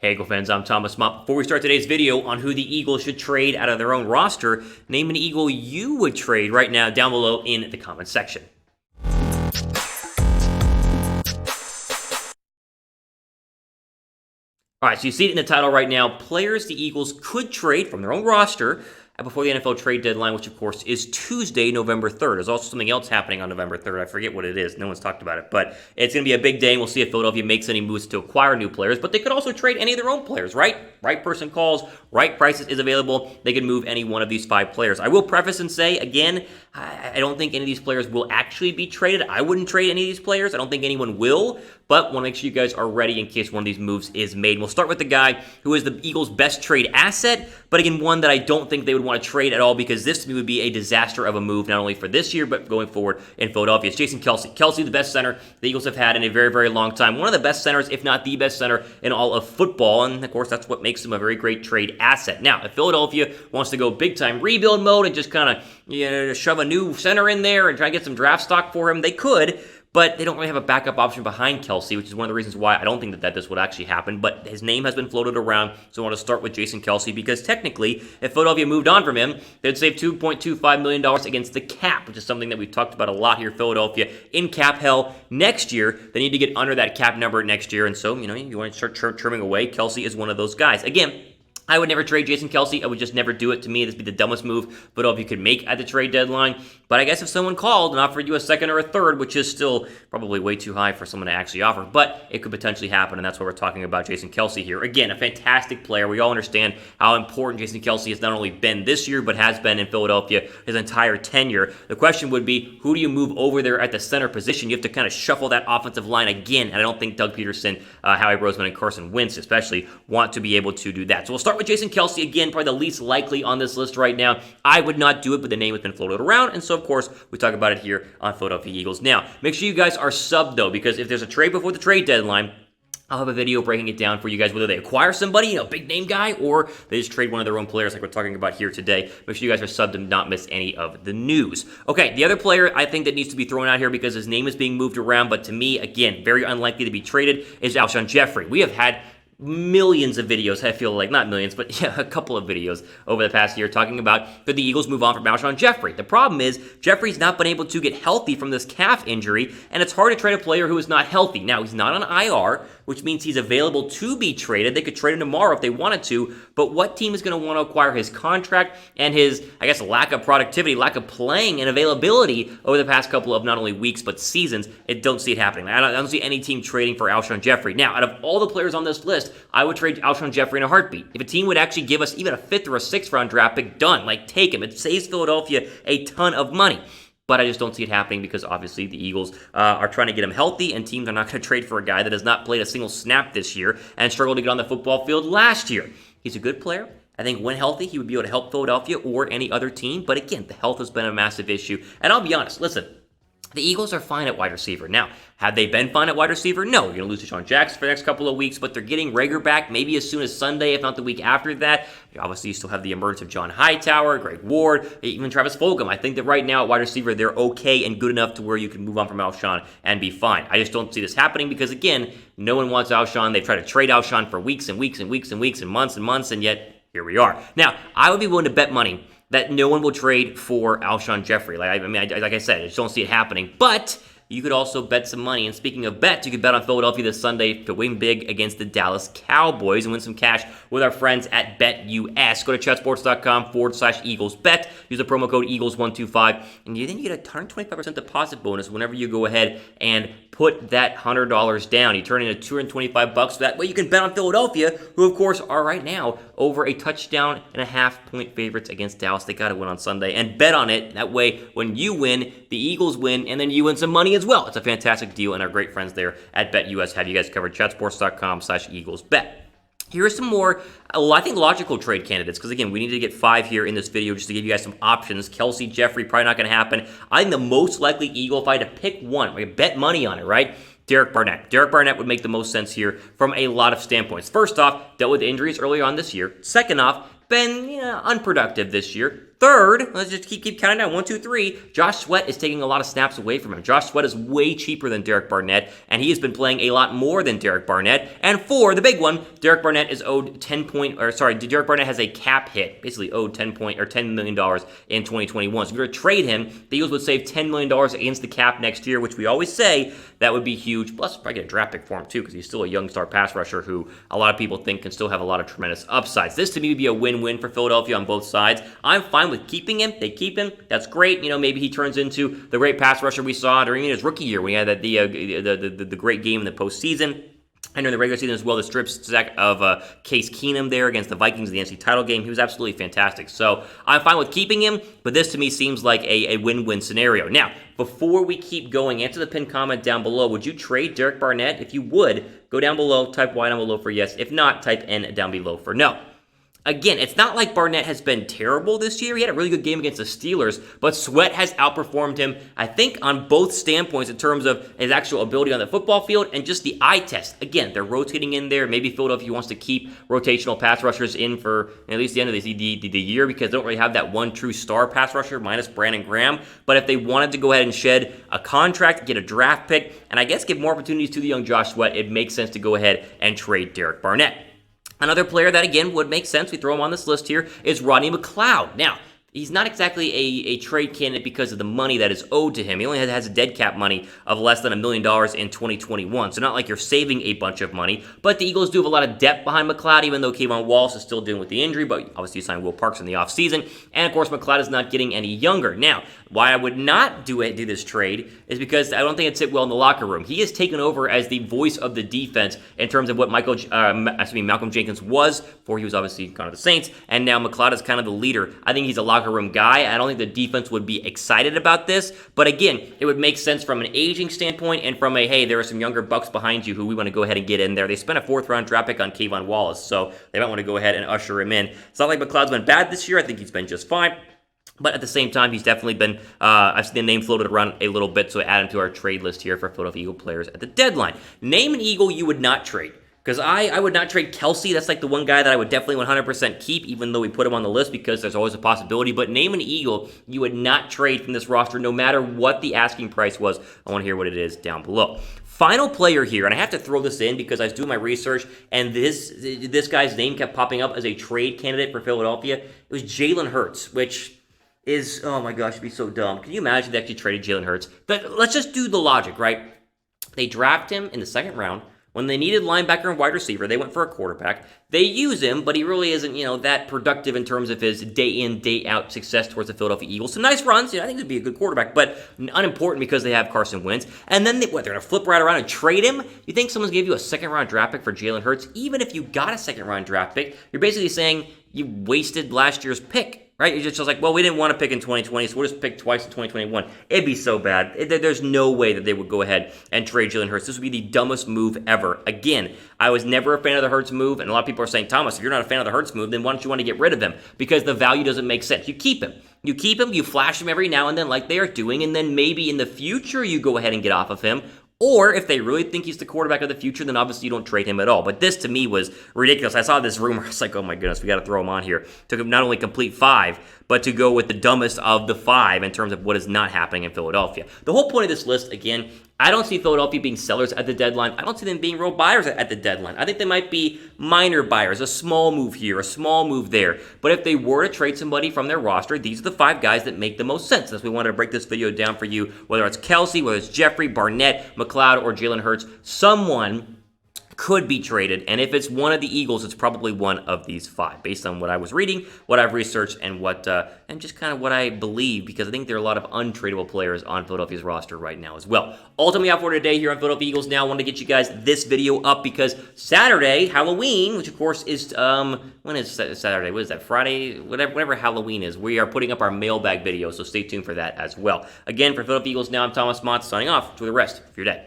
Hey Eagle fans, I'm Thomas Mott. Before we start today's video on who the Eagles should trade out of their own roster, name an Eagle you would trade right now down below in the comments section. All right, so you see it in the title right now. Players the Eagles could trade from their own roster before the NFL trade deadline, which of course is Tuesday, November 3rd. There's also something else happening on November 3rd. I forget what it is. No one's talked about it, but it's going to be a big day, and we'll see if Philadelphia makes any moves to acquire new players. But they could also trade any of their own players, right? Right person calls, right prices is available. They can move any one of these 5 players. I will preface and say, again, I don't think any of these players will actually be traded. I wouldn't trade any of these players. I don't think anyone will, but want to make sure you guys are ready in case one of these moves is made. We'll start with the guy who is the Eagles' best trade asset, but again, one that I don't think they would want to trade at all because this to me would be a disaster of a move, not only for this year, but going forward in Philadelphia. It's Jason Kelce. Kelce, the best center the Eagles have had in a very, very long time. One of the best centers, if not the best center in all of football, and of course, that's what makes him a very great trade asset. Now, if Philadelphia wants to go big-time rebuild mode and just kind of, shove a new center in there and try to get some draft stock for him, they could, but they don't really have a backup option behind Kelce, which is one of the reasons why I don't think that this would actually happen. But his name has been floated around, so I want to start with Jason Kelce because technically, if Philadelphia moved on from him, they'd save $2.25 million against the cap, which is something that we've talked about a lot here, Philadelphia, in cap hell next year. They need to get under that cap number next year, and so, you want to start trimming away. Kelce is one of those guys. Again, I would never trade Jason Kelce. I would just never do it. To me, this would be the dumbest move Philadelphia could make at the trade deadline. But I guess if someone called and offered you a second or a third, which is still probably way too high for someone to actually offer, but it could potentially happen, and that's why we're talking about Jason Kelce here. Again, a fantastic player. We all understand how important Jason Kelce has not only been this year, but has been in Philadelphia his entire tenure. The question would be, who do you move over there at the center position? You have to kind of shuffle that offensive line again, and I don't think Doug Peterson, Howie Roseman, and Carson Wentz especially want to be able to do that. So we'll start with Jason Kelce, again, probably the least likely on this list right now. I would not do it, but the name has been floated around, and so, of course, we talk about it here on Philadelphia Eagles. Now, make sure you guys are subbed, though, because if there's a trade before the trade deadline, I'll have a video breaking it down for you guys, whether they acquire somebody, big name guy, or they just trade one of their own players like we're talking about here today. Make sure you guys are subbed to not miss any of the news. Okay, the other player I think that needs to be thrown out here because his name is being moved around, but to me, again, very unlikely to be traded, is Alshon Jeffery. We have had millions of videos, I feel like, not millions, but a couple of videos over the past year talking about could the Eagles move on from Alshon Jeffery. The problem is Jeffrey's not been able to get healthy from this calf injury, and it's hard to trade a player who is not healthy. Now, he's not on IR, which means he's available to be traded. They could trade him tomorrow if they wanted to, but what team is going to want to acquire his contract and his, lack of productivity, lack of playing and availability over the past couple of not only weeks, but seasons? I don't see it happening. I don't see any team trading for Alshon Jeffery. Now, out of all the players on this list, I would trade Alshon Jeffery in a heartbeat. If a team would actually give us even a 5th or a 6th round draft pick, done. Take him. It saves Philadelphia a ton of money. But I just don't see it happening because obviously the Eagles are trying to get him healthy, and teams are not going to trade for a guy that has not played a single snap this year and struggled to get on the football field last year. He's a good player. I think when healthy, he would be able to help Philadelphia or any other team. But again, the health has been a massive issue. And I'll be honest, listen, the Eagles are fine at wide receiver. Now, have they been fine at wide receiver? No. You're going to lose to Alshon Jackson for the next couple of weeks, but they're getting Rager back maybe as soon as Sunday, if not the week after that. Obviously, you still have the emergence of John Hightower, Greg Ward, even Travis Fulgham. I think that right now at wide receiver, they're okay and good enough to where you can move on from Alshon and be fine. I just don't see this happening because, again, no one wants Alshon. They've tried to trade Alshon for weeks and weeks and weeks and weeks and months, and yet here we are. Now, I would be willing to bet money that no one will trade for Alshon Jeffery. Like I said, I just don't see it happening. But you could also bet some money. And speaking of bets, you could bet on Philadelphia this Sunday to win big against the Dallas Cowboys and win some cash with our friends at BetUS. Go to chatsports.com/EaglesBet. Use the promo code Eagles125, and then you get a 125% deposit bonus whenever you go ahead and put that $100 down. You turn it into $225. So that way you can bet on Philadelphia, who of course are right now over a 1.5 point favorites against Dallas. They got to win on Sunday and bet on it. That way, when you win, the Eagles win, and then you win some money as well. It's a fantastic deal, and our great friends there at BetUS have you guys covered. Chatsports.com/EaglesBet. Here are some more, I think, logical trade candidates, because, again, we need to get 5 here in this video just to give you guys some options. Kelce, Jeffery, probably not going to happen. I think the most likely Eagle, if I had to pick one, I could bet money on it, right? Derek Barnett. Derek Barnett would make the most sense here from a lot of standpoints. First off, dealt with injuries earlier on this year. Second off, been unproductive this year. Third, let's just keep counting down. 1, 2, 3. Josh Sweat is taking a lot of snaps away from him. Josh Sweat is way cheaper than Derek Barnett, and he has been playing a lot more than Derek Barnett. And 4, the big one, Derek Barnett is owed Derek Barnett has a cap hit, basically owed $10 million in 2021. So if you're going to trade him, the Eagles would save $10 million against the cap next year, which we always say that would be huge. Plus, probably get a draft pick for him too, because he's still a young star pass rusher who a lot of people think can still have a lot of tremendous upsides. This to me would be a win-win for Philadelphia on both sides. I'm fine with keeping him. They keep him. That's great. Maybe he turns into the great pass rusher we saw during his rookie year when he had the great game in the postseason. And during the regular season as well, the strip sack of Case Keenum there against the Vikings in the NFC title game, he was absolutely fantastic. So I'm fine with keeping him, but this to me seems like a win-win scenario. Now, before we keep going, answer the pinned comment down below. Would you trade Derek Barnett? If you would, go down below, type Y down below for yes. If not, type N down below for no. Again, it's not like Barnett has been terrible this year. He had a really good game against the Steelers, but Sweat has outperformed him, I think, on both standpoints in terms of his actual ability on the football field and just the eye test. Again, they're rotating in there. Maybe Philadelphia wants to keep rotational pass rushers in for at least the end of the year because they don't really have that one true star pass rusher minus Brandon Graham. But if they wanted to go ahead and shed a contract, get a draft pick, and I guess give more opportunities to the young Josh Sweat, it makes sense to go ahead and trade Derek Barnett. Another player that, again, would make sense, we throw him on this list here, is Rodney McLeod. Now, he's not exactly a trade candidate because of the money that is owed to him. He only has a dead cap money of less than $1 million in 2021. So not like you're saving a bunch of money. But the Eagles do have a lot of depth behind McLeod, even though Kayvon Wallace is still dealing with the injury. But obviously you signed Will Parks in the offseason. And, of course, McLeod is not getting any younger. Now, why I would not do this trade is because I don't think it'd sit well in the locker room. He has taken over as the voice of the defense in terms of what Malcolm Jenkins was before he was obviously gone to the Saints. And now McLeod is kind of the leader. I think he's a locker room guy. I don't think the defense would be excited about this. But again, it would make sense from an aging standpoint and from hey, there are some younger bucks behind you who we want to go ahead and get in there. They spent a 4th-round draft pick on Kayvon Wallace, so they might want to go ahead and usher him in. It's not like McLeod's been bad this year. I think he's been just fine. But at the same time, he's definitely been, I've seen the name floated around a little bit, so I add him to our trade list here for Philadelphia Eagle players at the deadline. Name an Eagle you would not trade. Because I would not trade Kelce. That's like the one guy that I would definitely 100% keep, even though we put him on the list because there's always a possibility. But name an Eagle you would not trade from this roster, no matter what the asking price was. I want to hear what it is down below. Final player here, and I have to throw this in because I was doing my research, and this guy's name kept popping up as a trade candidate for Philadelphia. It was Jalen Hurts, which is, oh my gosh, it'd be so dumb. Can you imagine they actually traded Jalen Hurts? But let's just do the logic, right? They draft him in the 2nd round. When they needed linebacker and wide receiver, they went for a quarterback. They use him, but he really isn't, that productive in terms of his day-in, day-out success towards the Philadelphia Eagles. Some nice runs. I think he'd be a good quarterback, but unimportant because they have Carson Wentz. And then they're going to flip right around and trade him? You think someone's going to give you a 2nd-round draft pick for Jalen Hurts? Even if you got a 2nd-round draft pick, you're basically saying you wasted last year's pick. Right? You're just like, well, we didn't want to pick in 2020, so we'll just pick twice in 2021. It'd be so bad. There's no way that they would go ahead and trade Jalen Hurts. This would be the dumbest move ever. Again, I was never a fan of the Hurts move, and a lot of people are saying, Thomas, if you're not a fan of the Hurts move, then why don't you want to get rid of him? Because the value doesn't make sense. You keep him. You flash him every now and then like they are doing, and then maybe in the future you go ahead and get off of him. Or if they really think he's the quarterback of the future, then obviously you don't trade him at all. But this, to me, was ridiculous. I saw this rumor. I was like, oh, my goodness, we got to throw him on here. Took him not only complete 5, but to go with the dumbest of the 5 in terms of what is not happening in Philadelphia. The whole point of this list, again, I don't see Philadelphia being sellers at the deadline. I don't see them being real buyers at the deadline. I think they might be minor buyers, a small move here, a small move there. But if they were to trade somebody from their roster, these are the 5 guys that make the most sense. That's why we wanted to break this video down for you, whether it's Kelce, whether it's Jeffery, Barnett, McLeod, or Jalen Hurts. Someone could be traded, and if it's one of the Eagles, it's probably one of these 5, based on what I was reading, what I've researched, and and just kind of what I believe, because I think there are a lot of untradeable players on Philadelphia's roster right now as well. Ultimately, out for today here on Philadelphia Eagles Now, I want to get you guys this video up because Saturday, Halloween, which of course is when is Saturday? What is that? Friday? Whatever Halloween is. We are putting up our mailbag video, so stay tuned for that as well. Again, for Philadelphia Eagles Now, I'm Thomas Mott, signing off. Enjoy the rest of your day.